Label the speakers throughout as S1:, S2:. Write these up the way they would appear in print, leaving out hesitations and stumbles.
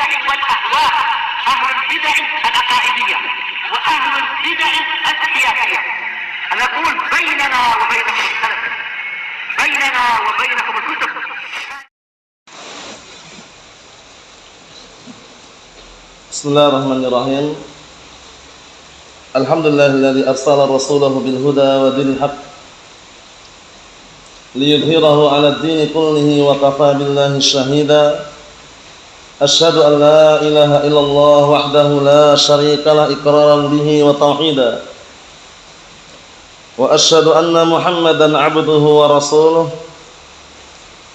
S1: البدع والأهواء، أهل البدع العقائدية وأهل البدع السياسية. نقول بيننا وبينكم السلف، بيننا وبينكم الكتب.
S2: Bismillahirrahmanirrahim. Alhamdulillahilladzi arsala rasulahu bil huda wa dinil haqq liyudhhirahu 'ala ad-dini kullihi wa kafaa billahi shahida. Asyhadu an la ilaha illallah wahdahu la syarika la iqraran bihi wa tauhida. Wa asyhadu anna Muhammadan 'abduhu wa rasuluh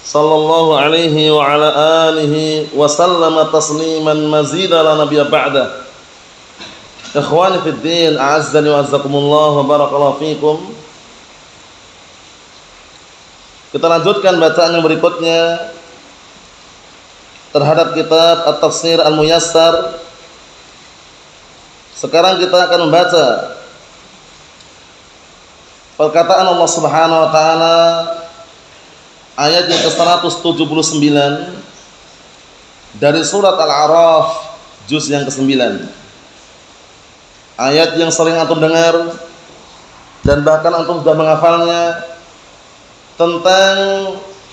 S2: sallallahu alaihi wa ala alihi wa sallama tasliman mazida la nabiyya ba'da. Ikhwani fid din, a'azzani wa azzakumullah wa barakallahu fikum. Kita lanjutkan bacaan yang berikutnya terhadap kitab At-Tafsir Al-Muyassar. Sekarang kita akan membaca perkataan Allah Subhanahu wa taala ayat yang ke-179 dari surat Al-A'raf juz yang ke-9. Ayat yang sering antum dengar dan bahkan antum sudah menghafalnya, tentang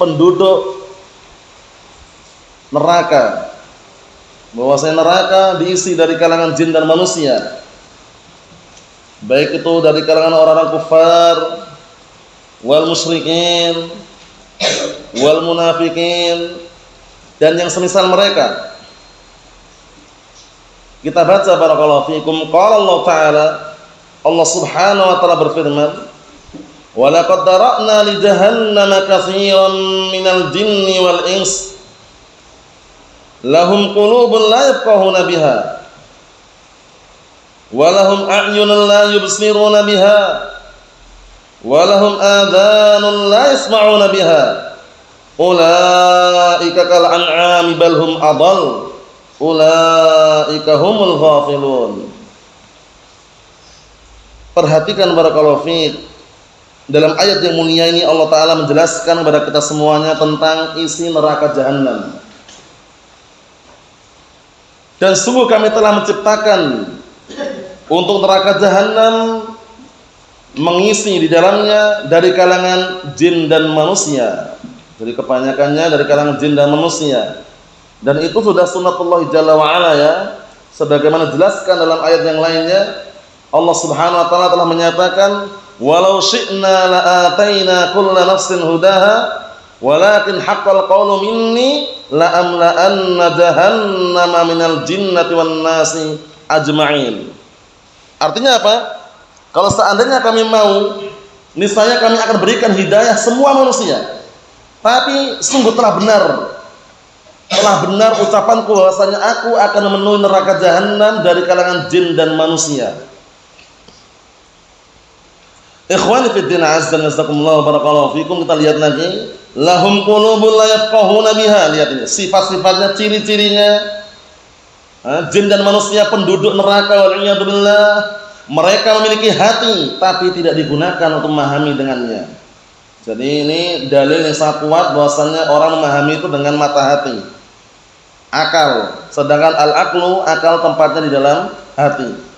S2: penduduk neraka. Bahwasanya neraka diisi dari kalangan jin dan manusia, baik itu dari kalangan orang-orang kufar, wal musyrikin, wal munafikin, dan yang semisal mereka. Kita baca barakallahu fikum. Qala Allah Ta'ala, Allah Subhanahu wa taala berfirman, "Wa laqad dara'na li jahannama katsiran minal jinni wal ins lahum qulubun la yafqahuna biha wa lahum a'yunun la yubsiruna biha wa lahum adhanun la yasma'una biha ulaika kal an'ami bal hum adall ulaika humul ghafilun." Perhatikan barakallahu fiik, dalam ayat yang mulia ini Allah Ta'ala menjelaskan kepada kita semuanya tentang isi neraka jahanam. Dan sungguh kami telah menciptakan untuk neraka jahanam mengisi di dalamnya dari kalangan jin dan manusia. Jadi kebanyakannya dari kalangan jin dan manusia. Dan itu sudah sunnatullah jalla wa ala ya. Sebagaimana dijelaskan dalam ayat yang lainnya, Allah Subhanahu wa taala telah menyatakan, "Walau syi'na la'ataina kulla nafsin hudaha walakin haqqal qawlu minni la'amla'anna jahannama minal jinnati wan nasi ajma'in." Artinya apa? Kalau seandainya kami mau, niscaya kami akan berikan hidayah semua manusia. Tapi sungguh telah benar ucapanku bahwasanya aku akan memenuhi neraka jahanam dari kalangan jin dan manusia. Ikhwani fid din, azza wa jazakumullah barakallahu fikum. Kita lihat lagi, lahum qulubun la yafqahuna biha. Lihat ini sifat-sifatnya, ciri-cirinya. Jin dan manusia penduduk neraka wal iyad billah, mereka memiliki hati tapi tidak digunakan untuk memahami dengannya. Jadi ini dalil yang sangat kuat bahwasanya orang memahami itu dengan mata hati, akal. Sedangkan al-aqlu, akal tempatnya di dalam hati.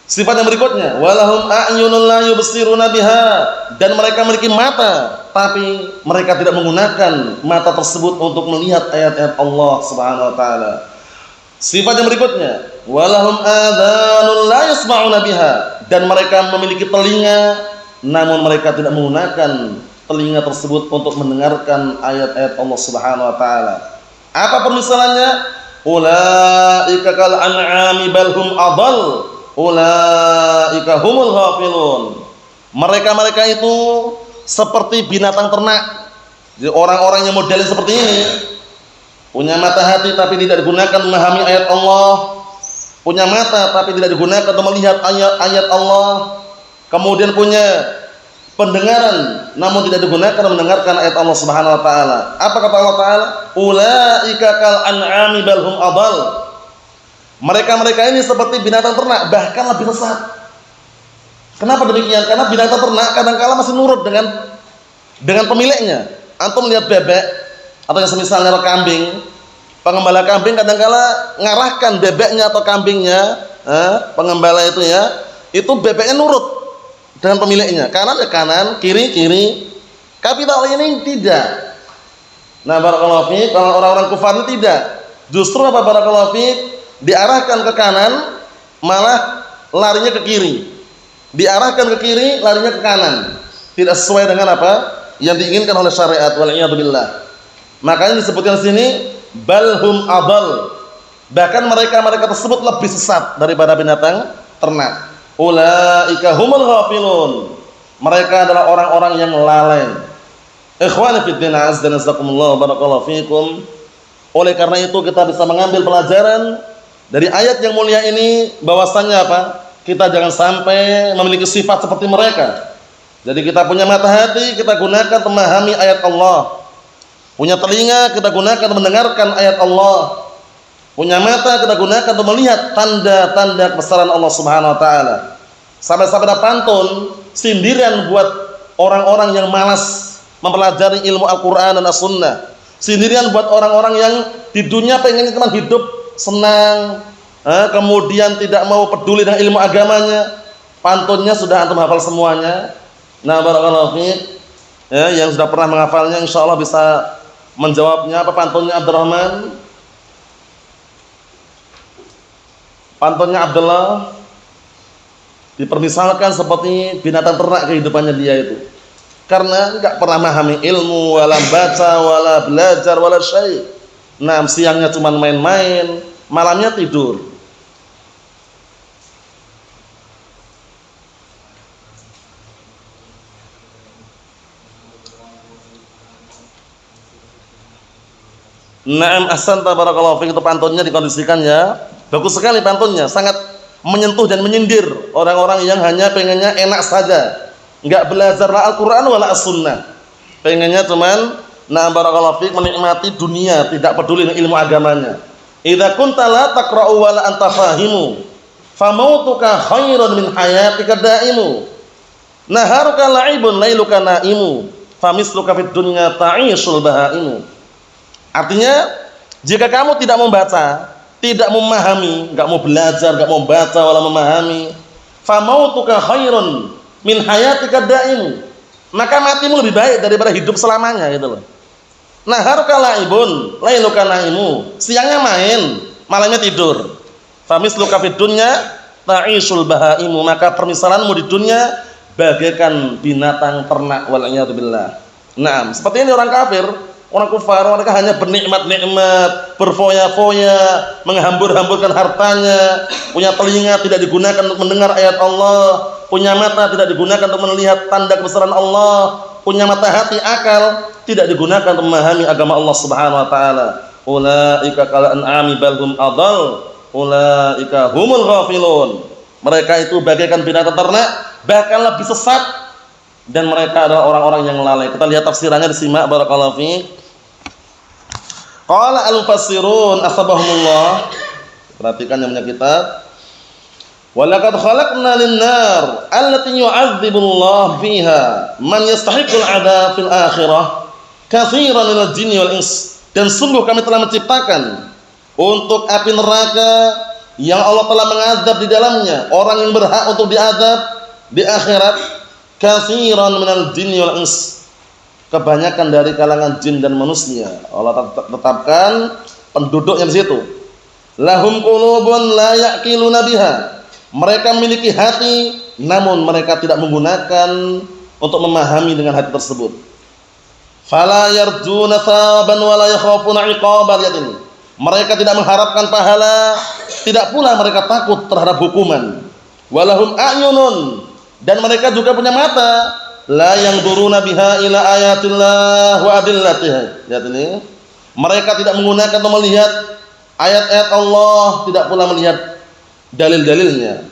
S2: Sifat yang berikutnya, walahum a'yunun la yubsiruna biha, dan mereka memiliki mata tapi mereka tidak menggunakan mata tersebut untuk melihat ayat-ayat Allah Subhanahu wa taala. Sifat yang berikutnya, walahum adhanun la yasma'una biha, dan mereka memiliki telinga namun mereka tidak menggunakan telinga tersebut untuk mendengarkan ayat-ayat Allah Subhanahu wa taala. Apa permisalannya? Ulaika kal an'ami bal hum adall ulaika humul ghafilun. Mereka-mereka itu seperti binatang ternak. Jadi orang-orang yang modelnya seperti ini, punya mata hati tapi tidak digunakan memahami ayat Allah, punya mata tapi tidak digunakan untuk melihat ayat-ayat Allah, kemudian punya pendengaran namun tidak digunakan mendengarkan ayat Allah Subhanahu wa taala. Apa kata Allah Taala? Ulaika kal an'ami bal hum adall. Mereka-mereka ini seperti binatang ternak, bahkan lebih sesat. Kenapa demikian? Karena binatang ternak kadang-kala masih nurut dengan pemiliknya. Antum melihat bebek atau yang semisalnya kambing, Pengembala kambing kadangkala ngarahkan bebeknya atau kambingnya, pengembala itu ya, itu bebeknya nurut dengan pemiliknya, kanan ke kanan, kiri kiri. Tapi kalau ini tidak. Nah, barakallahu fiik, kalau orang-orang kufar ini tidak. Justru apa barakallahu fiik? Diarahkan ke kanan, malah larinya ke kiri. Diarahkan ke kiri, larinya ke kanan. Tidak sesuai dengan apa yang diinginkan oleh syariat. Wal-iyadu billah. Makanya disebutkan di sini balhum adal. Bahkan mereka tersebut lebih sesat daripada binatang ternak. Ulaika humul ghafilun. Mereka adalah orang-orang yang lalai. Ikhwani fid din, azza wa jazakumullah, barakallahu fikum. Oleh karena itu kita bisa mengambil pelajaran dari ayat yang mulia ini bahwasanya apa? Kita jangan sampai memiliki sifat seperti mereka. Jadi kita punya mata hati, kita gunakan memahami ayat Allah. Punya telinga, kita gunakan mendengarkan ayat Allah. Punya mata, kita gunakan untuk melihat tanda-tanda kebesaran Allah Subhanahu wa taala. Sampai-sampai ada pantun sindiran buat orang-orang yang malas mempelajari ilmu Al-Qur'an dan As-Sunnah. Sindiran buat orang-orang yang di dunia pengen cuma hidup senang, kemudian tidak mau peduli dengan ilmu agamanya. Pantunnya sudah antum hafal semuanya. Nah, barakallahu fiik. Ya, yang sudah pernah menghafalnya insyaallah bisa menjawabnya. Apa pantunnya Abdurrahman? Pantunnya Abdullah. Dipermisalkan seperti binatang ternak kehidupannya dia itu. Karena enggak pernah memahami ilmu, wala baca, wala belajar, wala syai'. Nah, siangnya cuma main-main, malamnya tidur. Naam, ahsanta, barakallahu fiik. Itu pantunnya dikondisikan ya. Bagus sekali pantunnya, sangat menyentuh dan menyindir orang-orang yang hanya pengennya enak saja, enggak belajar Al-Qur'an wala As-Sunnah. Pengennya cuman barakallahu fiik menikmati dunia, tidak peduli dengan ilmu agamanya. Idza kunta la taqra'u wala anta fahimu, famautuka khairun min hayatika daimu. Naharuka la'ibun lailuka naimu, famisluka fid dunya ta'ishul bahaimu. Artinya, jika kamu tidak membaca, tidak memahami, enggak mau belajar, enggak mau baca wala memahami, famautuka khairun min hayatika daimu, maka matimu lebih baik daripada hidup selamanya, gitu loh. Naharuka la'ibun lailuka naimu, siangnya main, malamnya tidur. Famisluka fid dunya ta'ishul bahaimu, maka permisalanmu di dunia bagaikan binatang ternak, wal iyadu billah. Nah, seperti ini orang kafir. Orang kufar, mereka hanya bernikmat-nikmat, berfoya-foya, menghambur-hamburkan hartanya. Punya telinga tidak digunakan untuk mendengar ayat Allah, punya mata tidak digunakan untuk melihat tanda kebesaran Allah, punya mata hati, akal tidak digunakan untuk memahami agama Allah Subhanahu wa taala. Ulaika kal an'ami bal hum adall, ulaika humul ghafilun. Mereka itu bagaikan binatang ternak, bahkan lebih sesat, dan mereka adalah orang-orang yang lalai. Kita lihat tafsirannya, disimak, barakallahu fiik. Qala al-mufassirun asbahumullah. Perhatikan yang punya kitab. Wa laqad khalaqna lin-nar allati yu'adzibullahu fiha man yastahiqul 'adzab fil akhirah katsiran minal jinni wal ins. Dan sungguh kami telah menciptakan untuk api neraka yang Allah telah mengazab di dalamnya orang yang berhak untuk diazab di akhirat, katsiran minal jinni wal ins, kebanyakan dari kalangan jin dan manusia. Allah tetapkan penduduknya di situ. Lahum qulubun la yaqiluna biha, mereka memiliki hati namun mereka tidak menggunakan untuk memahami dengan hati tersebut. Fala yarjuna thawaban wa la yakhafuna iqaban, lihat ini. Mereka tidak mengharapkan pahala, tidak pula mereka takut terhadap hukuman. Walahum a'yunun, dan mereka juga punya mata, la yanzuruna biha ila ayatillah wa adillatiha. Lihat ini. Mereka tidak menggunakan untuk melihat ayat-ayat Allah, tidak pula melihat dalil-dalilnya.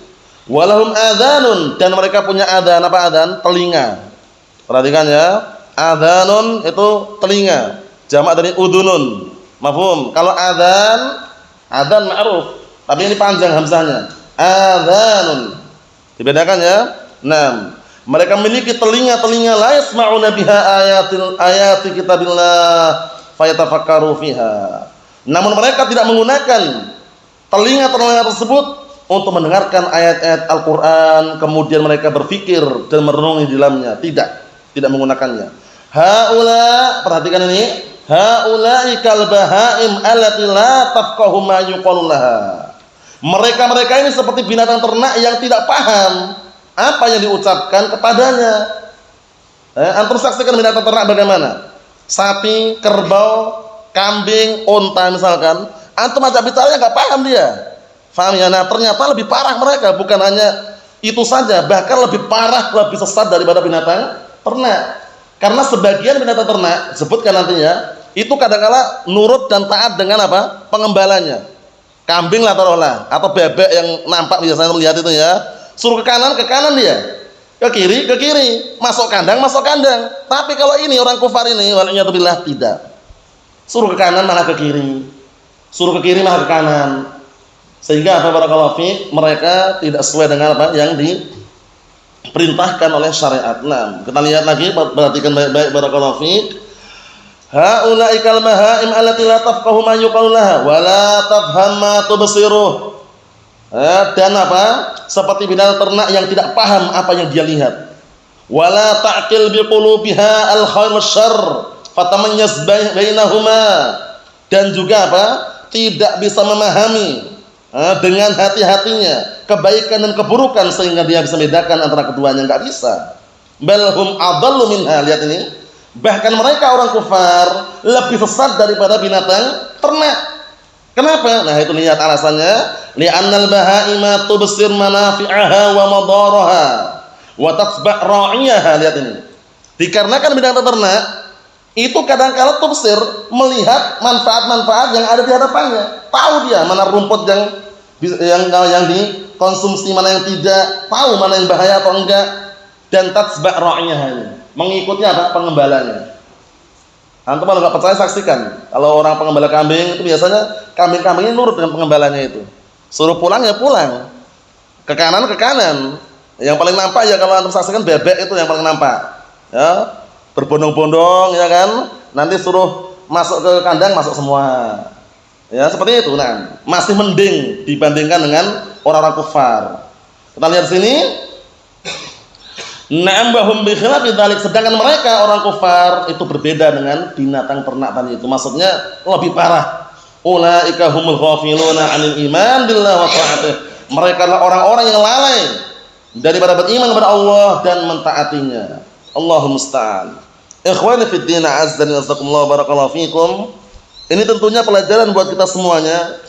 S2: Walahum adhanun, dan mereka punya adhan. Apa adhan? Telinga. Perhatikan ya. Adhanun itu telinga, jamak dari udhunun. Mafhum? Kalau adhan, adhan ma'ruf, tapi ini panjang hamzahnya. Adhanun. Dibedakan ya. Nah, mereka memiliki telinga-telinga la yasma'una biha ayati kitabillah fayatafakkaru fiha. Namun mereka tidak menggunakan telinga-telinga tersebut untuk mendengarkan ayat-ayat Al-Qur'an, kemudian mereka berpikir dan merenungi di dalamnya. Tidak menggunakannya. Haula, perhatikan ini, haula'i kal bahaim allati la tafqahu ma yuqalu laha. Mereka-mereka ini seperti binatang ternak yang tidak paham apa yang diucapkan kepadanya. Antum saksikan binatang ternak bagaimana? Sapi, kerbau, kambing, unta misalkan, antum ajak bicaranya enggak paham dia. Paham ya? Nah, ternyata lebih parah mereka, bukan hanya itu saja, bahkan lebih parah, lebih sesat daripada binatang ternak. Karena sebagian binatang ternak, sebutkan nantinya, itu kadang-kala nurut dan taat dengan apa? Pengembalanya. Kambing lah taruhlah, atau bebek yang nampak biasanya melihat itu ya. Suruh ke kanan dia. Ke kiri, masuk kandang. Tapi kalau ini orang kufar ini, waliyadzubillah, tidak. Suruh ke kanan malah ke kiri. Suruh ke kiri malah ke kanan. Sehingga apa, barakallahu fiik, mereka tidak sesuai dengan apa yang diperintahkan oleh syariat. Nah, kita lihat lagi, perhatikan baik-baik, barakallahu fiik. Haula'i kal bahaim allati la tafqahu ma yuqalu laha wa la tafham ma tubsiruh. Dan apa? Seperti binatang ternak yang tidak paham apa yang dia lihat. Wala ta'qil biqulubiha al-khair wasyarr fatamayyaz bainahuma. Dan juga apa? Tidak bisa memahami dengan hati-hatinya kebaikan dan keburukan sehingga dia bisa membedakan antara keduanya, enggak bisa. Bal hum adallu minha. Lihat ini. Bahkan mereka orang kufar lebih sesat daripada binatang ternak. Kenapa? Nah, itu lihat alasannya. Li'annal bahaima tubsir manafi'aha wa madaraha wa tatba' ra'iyaha. Lihat ini. Dikarenakan binatang ternak itu kadang-kala tubsir, melihat manfaat-manfaat yang ada di hadapannya. Tahu dia mana rumput yang dikonsumsi, mana yang tidak, tahu mana yang bahaya atau enggak, dan tatba' ra'iyaha ini. Mengikuti apa? Pengembalanya. Antum kalau enggak percaya saksikan. Kalau orang pengembala kambing itu biasanya kambing-kambingnya nurut dengan pengembalanya itu. Suruh pulang ya pulang. Ke kanan. Yang paling nampak ya kalau antum saksikan bebek itu yang paling nampak. Ya, berbondong-bondong ya kan. Nanti suruh masuk ke kandang, masuk semua. Ya, seperti itu. Nah, masih mending dibandingkan dengan orang-orang kufar. Kita lihat sini. Na'ambahum bi khilafi dzalik, sedangkan mereka orang kufar itu berbeda dengan binatang ternak tadi itu. Maksudnya lebih parah. Ulaika humul ghafiluna 'anil iman billahi wa ta'atih. Mereka adalah orang-orang yang lalai daripada beriman kepada Allah dan mentaatinya. Allahumma musta'an. Ikhwani fid din, azza wa jalla, barakallahu fikum. Ini tentunya pelajaran buat kita semuanya.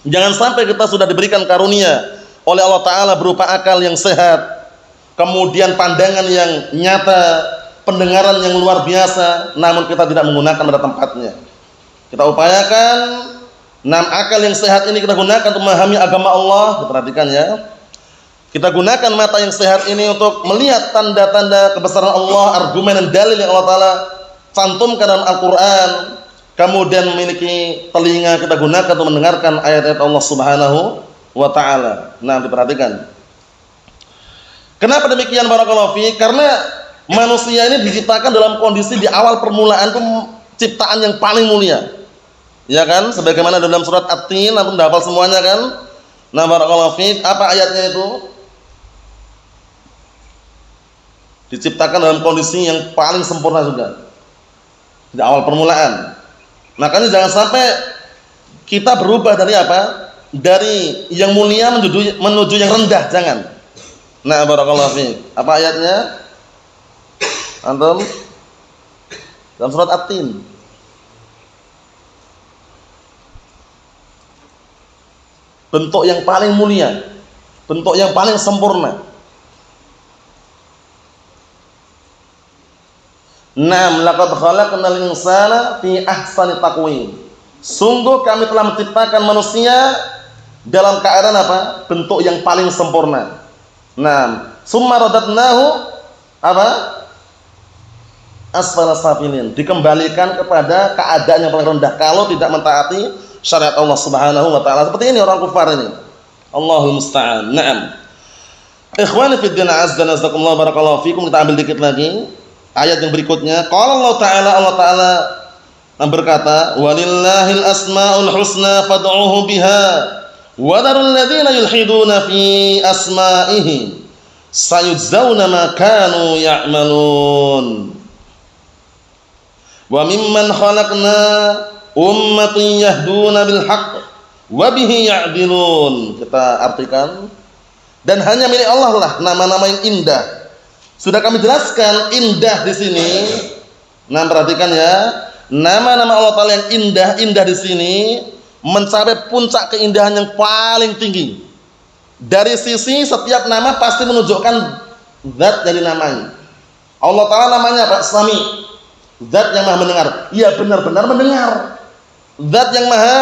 S2: Jangan sampai kita sudah diberikan karunia oleh Allah Ta'ala berupa akal yang sehat, kemudian pandangan yang nyata, pendengaran yang luar biasa, namun kita tidak menggunakan pada tempatnya. Kita upayakan akal yang sehat ini kita gunakan untuk memahami agama Allah. Perhatikan ya. Kita gunakan mata yang sehat ini untuk melihat tanda-tanda kebesaran Allah, argumen dan dalil yang Allah Ta'ala cantumkan dalam Al-Quran. Kemudian memiliki telinga kita gunakan untuk mendengarkan ayat-ayat Allah Subhanahu wa Ta'ala. Nah, diperhatikan. Kenapa demikian, barakallahu fi? Karena manusia ini diciptakan dalam kondisi di awal permulaan itu ciptaan yang paling mulia. Ya kan? Sebagaimana dalam surat At-Tin, antum hafal semuanya kan? Nah, barakallahu fi, apa ayatnya itu? Diciptakan dalam kondisi yang paling sempurna juga. Di awal permulaan. Makanya jangan sampai kita berubah dari apa? Dari yang mulia menuju yang rendah, jangan. Nah, barakallahu fiik. Apa ayatnya? Antum? Dalam surat At-Tin. Bentuk yang paling mulia, bentuk yang paling sempurna. Naam, laqad khalaqnal insana fi ahsani taqwim. Sungguh kami telah menciptakan manusia dalam keadaan apa? Bentuk yang paling sempurna. Naam, summa radadnahu apa? Asfala safilin, dikembalikan kepada keadaan yang paling rendah kalau tidak mentaati syariat Allah Subhanahu wa Ta'ala. Seperti ini orang kufar ini. Allahul musta'an. Naam. Ikhwani fid din, azza wa jalla, barakallahu fikum. Kita ambil dikit lagi ayat yang berikutnya. Qala Allah Ta'ala berkata, "Walillahil asmaul husna fad'uhu biha wa darul ladzina yulhiduna fi asma'ihi sayujzauna ma kanu ya'malun." Wa mimman khalaqna ummatan yahduna bil haqq wa bihi ya'dilun. Kita artikan, dan hanya milik Allah lah nama-nama yang indah. Sudah kami jelaskan indah di sini. Nah, perhatikan ya, nama-nama Allah Ta'ala yang indah-indah di sini mencapai puncak keindahan yang paling tinggi. Dari sisi setiap nama pasti menunjukkan zat dari namanya. Allah Ta'ala namanya apa? Sami, zat yang maha mendengar. Ya, benar-benar mendengar. Zat yang maha,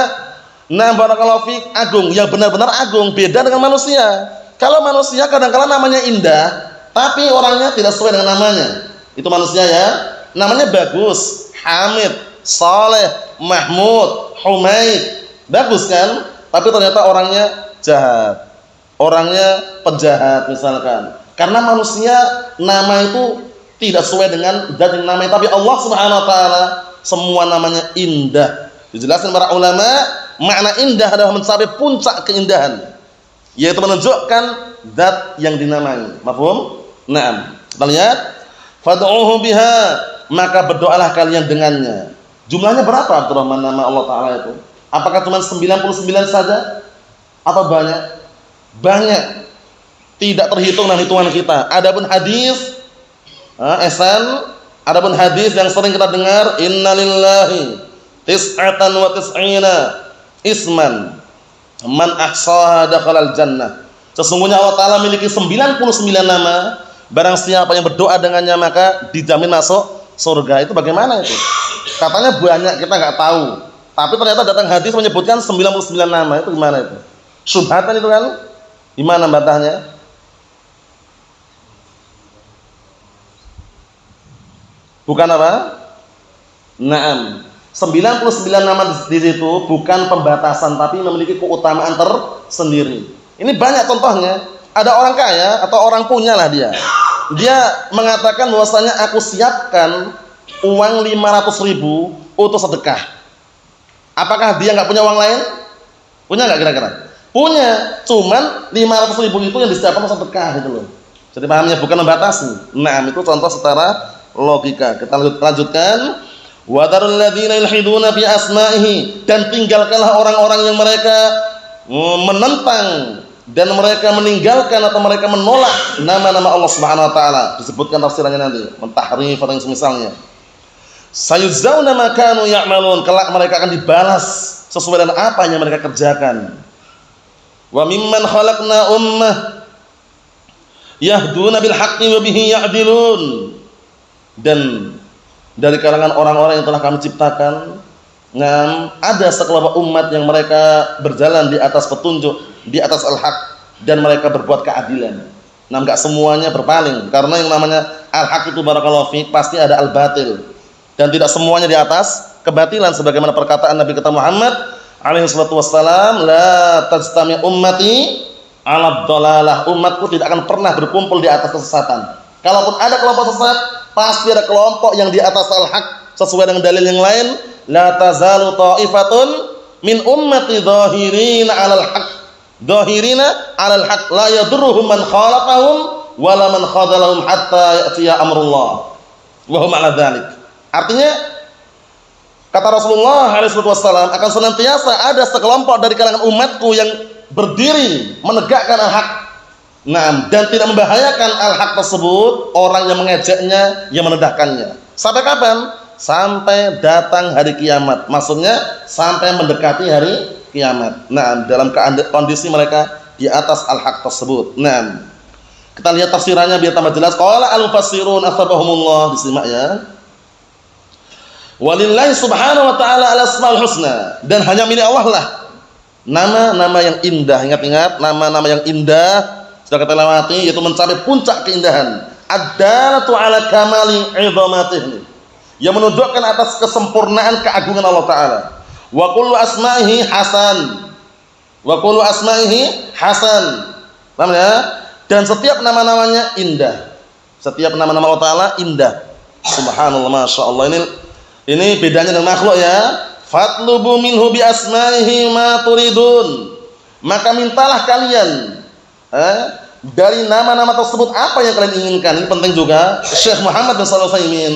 S2: nah barakallahu fiik, agung, yang benar-benar agung. Beda dengan manusia. Kalau manusia kadang-kala namanya indah, tapi orangnya tidak sesuai dengan namanya. Itu manusia ya. Namanya bagus, Hamid, Saleh, Mahmud, Humaid. Bagus kan? Tapi ternyata orangnya jahat. Orangnya penjahat misalkan. Karena manusia nama itu tidak sesuai dengan zat yang namanya, tapi Allah Subhanahu wa taala semua namanya indah. Dijelaskan para ulama, makna indah adalah mencapai puncak keindahan, yaitu menunjukkan zat yang dinamai. Mafhum? Naam. Kita lihat, fad'uhu biha, maka berdoalah kalian dengannya. Jumlahnya berapa Abdurrahman nama Allah Taala itu? Apakah cuma 99 saja atau banyak? Banyak. Tidak terhitung dengan hitungan kita. Adapun hadis adapun hadis yang sering kita dengar, innalillahi tis'atan wa tis'ina isman man ahsaha dakhalal jannah. Sesungguhnya Allah Ta'ala memiliki 99 nama, barang siapa yang berdoa dengannya maka dijamin masuk surga. Itu bagaimana itu? Katanya banyak, kita nggak tahu, tapi ternyata datang hadis menyebutkan 99 nama. Itu gimana itu? Syubhatan itu kan? Gimana bantahnya? Bukan apa? Naam. 99 nama di situ bukan pembatasan, tapi memiliki keutamaan tersendiri. Ini banyak contohnya. Ada orang kaya atau orang punya lah dia. Dia mengatakan bahwasanya aku siapkan uang 500.000 untuk sedekah. Apakah dia nggak punya uang lain? Punya nggak kira-kira? Punya. Cuman 500.000 itu yang disiapkan untuk sedekah gitu loh. Jadi pahamnya bukan membatasi. Nah, itu contoh secara logika. Kita lanjutkan. Wa darul ladzina yulhiduna fi asma'ihi, dan tinggalkanlah orang-orang yang mereka menentang dan mereka meninggalkan atau mereka menolak nama-nama Allah Subhanahu wa taala. Disebutkan tafsirannya nanti, mentahrif atau yang semisalnya. Sayuzzauna ma kanu ya'malun, kelak mereka akan dibalas sesuai dengan apa yang mereka kerjakan. Wa mimman khalaqna ummah yahduna bil haqqi wa bihi ya'dilun, dan dari kalangan orang-orang yang telah kami ciptakan, ada sekelompok umat yang mereka berjalan di atas petunjuk, di atas al-haq, dan mereka berbuat keadilan. Enggak semuanya berpaling, karena yang namanya al-haq itu barakallahu fiik pasti ada al-batil, dan tidak semuanya di atas kebatilan, sebagaimana perkataan Nabi kita Muhammad alaihi salatu wassalam, la tajtami ummati ala dhalalah, umatku tidak akan pernah berkumpul di atas kesesatan. Kalaupun ada kelompok sesat, pasti ada kelompok yang di atas al-haq sesuai dengan dalil yang lain. La tazalu ta'ifatun min ummati dhahirina 'alal haq, dhahirina 'alal haq, la yadurruhum man khalafahum wala man khadalahum hatta ya'tiya amrullah wa hum 'ala dzalik. Artinya kata Rasulullah alaihi wasallam, akan senantiasa ada sekelompok dari kalangan umatku yang berdiri menegakkan al-haq, dan tidak membahayakan al-haq tersebut, orang yang mengejeknya, yang menedahkannya. Sampai kapan? Sampai datang hari kiamat. Maksudnya sampai mendekati hari kiamat. Dalam kondisi mereka di atas al-haq tersebut. Kita lihat tafsirannya biar tambah jelas. Qala al-mufassirun athabahumullah, disimak ya. Walillahi subhanahu wa ta'ala al-asmaul husna, dan hanya milik Allah lah nama-nama yang indah. Ingat-ingat, nama-nama yang indah sudah kita lewati, yaitu mencapai puncak keindahan. Ad-dalatu ala kamali 'idhamatih, yang menunjukkan atas kesempurnaan keagungan Allah Ta'ala. Wa kullu asma'ihi hasan, wa kullu asma'ihi hasan. Paham ya? Dan setiap nama-namanya indah. Setiap nama-nama Allah Ta'ala indah. Subhanallah, Masya Allah. Ini Ini bedanya dengan makhluk ya. Fatlubu minhu bi asma'ihi ma turidun. Maka mintalah kalian dari nama-nama tersebut apa yang kalian inginkan. Ini penting juga. Syekh Muhammad bin Shalih Al-Utsaimin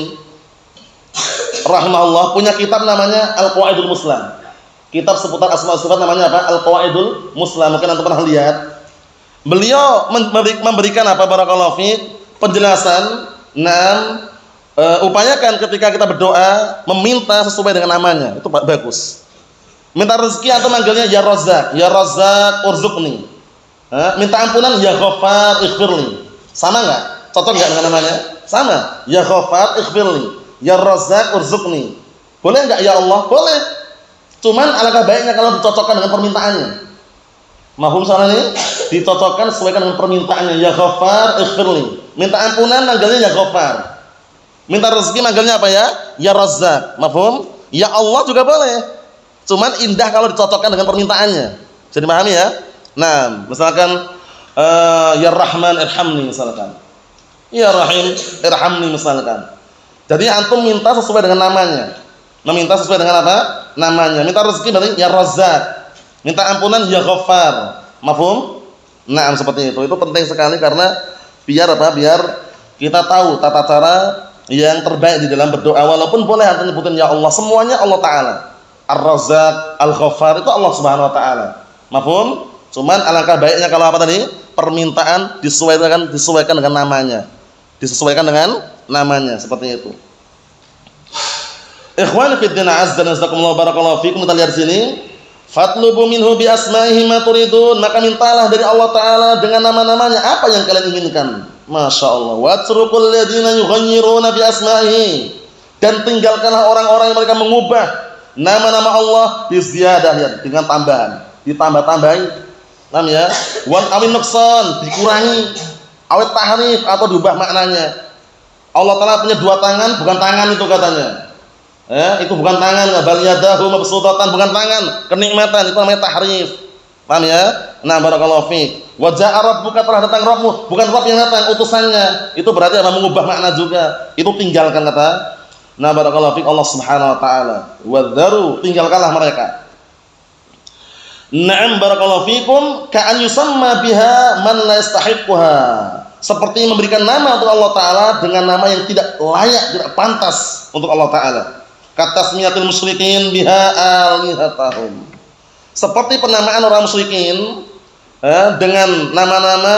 S2: rahimahullah punya kitab namanya Al-Qawaidul Muslam. Kitab seputar asma wa sifat namanya apa? Al-Qawaidul Muslam. Mungkin antum pernah lihat. Beliau memberikan apa, barakallahu fiik, penjelasan. Upayakan ketika kita berdoa meminta sesuai dengan namanya. Itu bagus. Minta rezeki atau manggilnya ya Razzaq, ya Razzaq urzuqni. Minta ampunan ya Ghaffar ighfirli. Sama enggak? Cocok enggak dengan namanya? Sama. Ya Ghaffar ighfirli, ya Razzaq urzuqni. Boleh enggak ya Allah? Boleh. Cuman alangkah baiknya kalau dicocokkan dengan permintaannya. Mahum soal ini dicocokkan sesuaikan dengan permintaannya. Ya Ghaffar ighfirli. Minta ampunan manggilnya ya Ghaffar. Minta rezeki manggilnya apa ya? Ya Razzaq. Mahum? Ya Allah juga boleh. Cuman indah kalau dicocokkan dengan permintaannya. Jadi pahami ya? Nah, misalkan ya Rahman irhamni misalkan. Ya Rahim irhamni misalkan. Jadi antum minta sesuai dengan namanya. Meminta sesuai dengan apa? Namanya. Minta rezeki berarti ya Razzaq. Minta ampunan ya Ghaffar. Mafhum? Nah, seperti itu. Itu penting sekali karena biar apa? Biar kita tahu tata cara yang terbaik di dalam berdoa. Walaupun boleh antum nyebutin ya Allah, semuanya Allah Taala. Ar-Razzaq, Al-Ghaffar itu Allah Subhanahu wa taala. Mafhum? Cuman alangkah baiknya kalau apa tadi? Permintaan disesuaikan dengan namanya. Disesuaikan dengan namanya, seperti itu. Ikhwan fi din azza wa jazakumullah barakallahu fikum. Kita lihat sini. Fatlubu minhu bi asma'ihi ma turidun. Maka mintalah dari Allah taala dengan nama-namanya apa yang kalian inginkan. Masyaallah. Watrukul ladzina yughayyiruna bi asma'ihi. Dan tinggalkanlah orang-orang yang mereka mengubah nama-nama Allah bi ziyadah, dengan tambahan. Ditambah-tambahi. Paham ya? Wan awin nuqsan, dikurangi, awet tahrif atau diubah maknanya. Allah Taala punya dua tangan, bukan tangan itu katanya. Itu bukan tangan, bal yadahu mabsutatan, bukan tangan, kenikmatan, itu namanya tahrif. Paham ya? Nah, barakallahu fiik. Wa ja'a rabbuka, telah datang Rabbmu, bukan Rabb yang datang, utusannya. Itu berarti apa? Mengubah makna juga. Itu tinggalkan kata. Nah, barakallahu fiik, Allah Subhanahu wa taala. Wa dzaru, tinggalkanlah mereka. Na'am barakallahu fikum, ka'an yusamma biha man la yastahiqquha. Seperti memberikan nama untuk Allah taala dengan nama yang tidak layak, tidak pantas untuk Allah taala. Katasmiyatil musyrikin biha alihatahum. Seperti penamaan orang musyrikin dengan nama-nama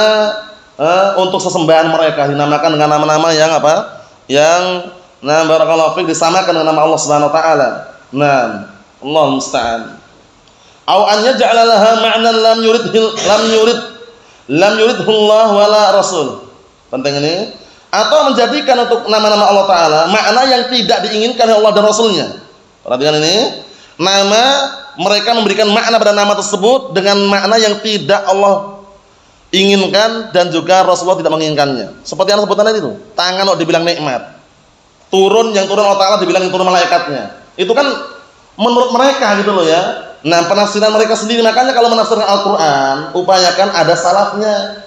S2: untuk sesembahan mereka, dinamakan dengan nama-nama yang apa? Yang barakallahu fik disamakan dengan nama Allah Subhanahu wa taala. Nah, Allahu musta'an. Au an yaj'ala laha ma'nan lam yuridhu Allah wala Rasul. Penting ini. Atau menjadikan untuk nama-nama Allah taala makna yang tidak diinginkan oleh Allah dan Rasulnya. Perhatikan ini. Nama mereka memberikan makna pada nama tersebut dengan makna yang tidak Allah inginkan dan juga Rasulullah tidak menginginkannya. Seperti yang sebutan tadi itu. Tangan kok dibilang nikmat. Turun yang turun Allah taala dibilang yang turun malaikatnya. Itu kan menurut mereka gitu loh ya. Nah, penafsiran mereka sendiri. Makanya kalau menafsirkan Al-Quran, upayakan ada salafnya.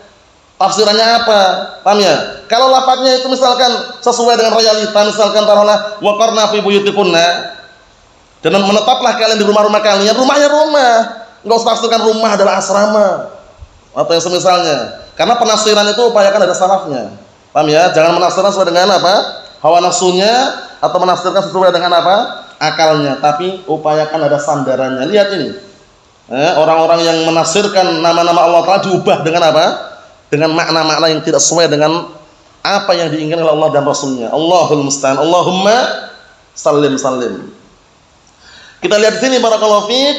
S2: Tafsirannya apa? Paham ya? Kalau lafadznya itu misalkan sesuai dengan realita, misalkan taruhlah waqarna fi buyutikunna, dan menetaplah kalian di rumah-rumah kalian. Rumahnya rumah, enggak usah tafsirkan rumah adalah asrama atau yang semisalnya. Karena penafsiran itu upayakan ada salafnya. Paham ya? Jangan menafsirkan sesuai dengan apa? Hawa nafsunya, atau menafsirkan sesuai dengan apa? Akalnya, tapi upayakan ada sandarannya. Lihat ini, orang-orang yang menafsirkan nama-nama Allah Taala diubah dengan apa? Dengan makna-makna yang tidak sesuai dengan apa yang diinginkan oleh Allah dan Rasulnya. Allahul musta'an. Allahumma sallim sallim. Kita lihat di sini barakallahu fiik.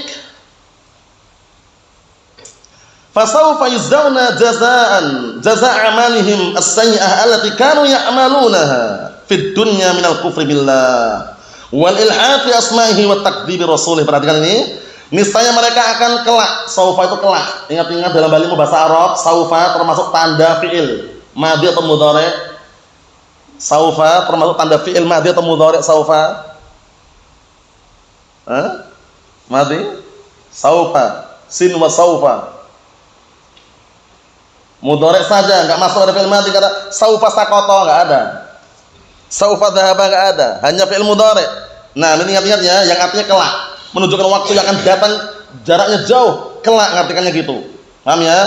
S2: Fasawfa yuzzauna jazaa'a amalihim as-sayyi'ah allati kanu ya'malunaha fid dunya minal kufri billah wal ilhafi asma'ihi wa takdzibi rasulih. Perhatikan ini. Niscaya mereka akan kelak. Saufa itu kelak. Ingat-ingat dalam balimu bahasa Arab, saufa termasuk tanda fi'il madhi atau mudhari'. Saufa termasuk tanda fi'il madhi atau mudhari' saufa. Madhi? Saufa. Sin wa saufa. Mudhari' saja, enggak masuk ada fi'il madhi. Kata saufa saqata enggak ada. Saufa dhahaba enggak ada, hanya fi'il mudhari'. Nah, ini ingat-ingat ya, yang artinya kelak, menunjukkan waktu yang akan datang, jaraknya jauh, kelak ngartikannya gitu. Paham ya?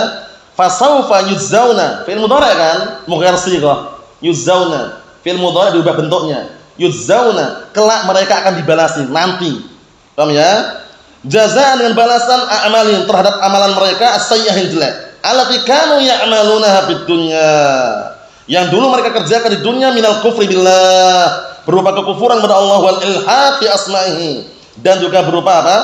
S2: Fasaufa yuzzauna, fi'il mudhari' kan? Mughayyir shighah. Yuzzauna, fi'il mudhari' diubah bentuknya. Yuzzauna, kelak mereka akan dibalasi nanti. Paham ya? Jazaan dengan balasan a'malihim terhadap amalan mereka as-sayyi'ah yang jelek. Allati kanu ya'malunaha fid dunya. Yang dulu mereka kerjakan di dunia minal kufri billah, berupa kekufuran kepada Allah wal ilhad fi asma'ihi, dan juga berupa apa?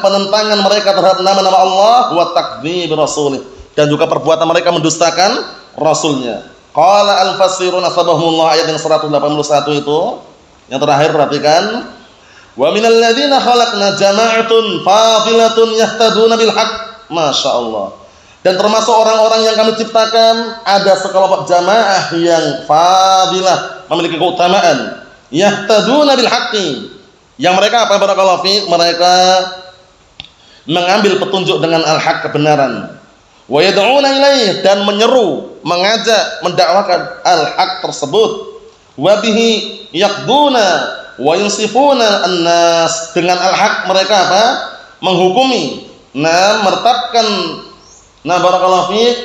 S2: Penentangan mereka terhadap nama-nama Allah wa takdzib rasulih, dan juga perbuatan mereka mendustakan rasulnya. Qala al-fasirun asbahumullah, ayat yang 181 itu yang terakhir, perhatikan. Wa minal ladzina khalaqna jama'atun fadilatun yahtaduna bil haqq. Masyaallah. Dan termasuk orang-orang yang kami ciptakan ada sekelompok jamaah yang fadilah, memiliki keutamaan, yahtaduna bil haqqi, yang mereka apa? Barakallahu fiik, mereka mengambil petunjuk dengan al-haq, kebenaran. Wa yad'una ilaih, dan menyeru, mengajak, mendakwakan al-haq tersebut. Wa bihi yaqduna wa yunsifuna an-nas, dengan al-haq mereka apa? Menghukumi, mertetapkan barakallahu fiik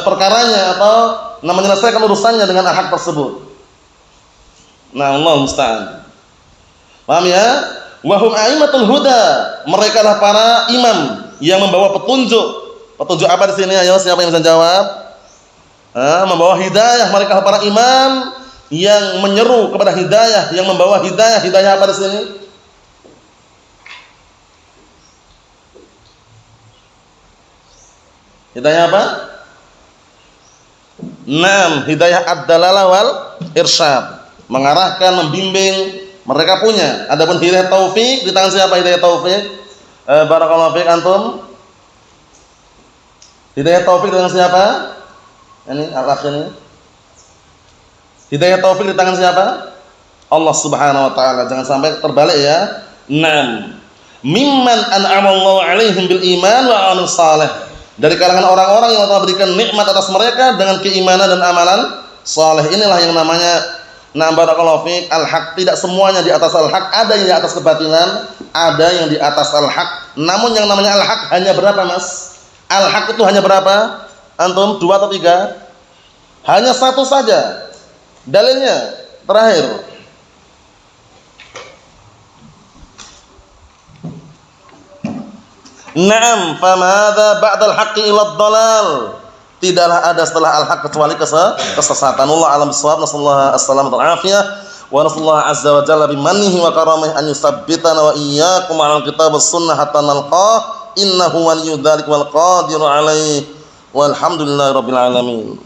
S2: perkaranya, atau menyelesaikan urusannya dengan al-haq tersebut. Allah musta'an. Paham ya? Wa hum a'immatul huda, mereka adalah para imam yang membawa petunjuk. Petunjuk apa di sini? Ayo, siapa yang bisa jawab? Membawa hidayah. Mereka adalah para imam yang menyeru kepada hidayah, yang membawa hidayah. Hidayah apa di sini? Hidayah apa? Hidayah ad-dalalah wal irsyad, mengarahkan, membimbing, mereka punya. Adapun hidayah taufik di tangan siapa? Hidayah taufik, barakallahu fiik antum. Hidayah taufik di tangan siapa? Ini al-akh ini. Hidayah taufik di tangan siapa? Allah Subhanahu wa taala. Jangan sampai terbalik ya. Mimman an'ama Allahu 'alaihim bil iman wa 'amal salih. Dari kalangan orang-orang yang Allah berikan nikmat atas mereka dengan keimanan dan amalan saleh. Inilah yang namanya barakallahu fiik al-haq. Tidak semuanya di atas al-haq, ada yang di atas kebatilan, ada yang di atas al-haq. Namun yang namanya al-haq hanya berapa, Mas? Al-haq itu hanya berapa? Antum 2 atau 3? Hanya 1 saja. Dalilnya terakhir. Famadza ba'dal haqqi ila dhalal. Tidaklah ada setelah al-haq kecuali kesesatan. Allah alam bissawab. Nasallahu as-salamata wal afiyah wa nasallahu azza wa jalla bimannihi wa karamihi an yusabbitana wa iyyakum 'alal kitab was sunnah hatta nalqah. Innahu waliyyu dzalik wal qadiru 'alaihi. Walhamdulillahirabbil alamin.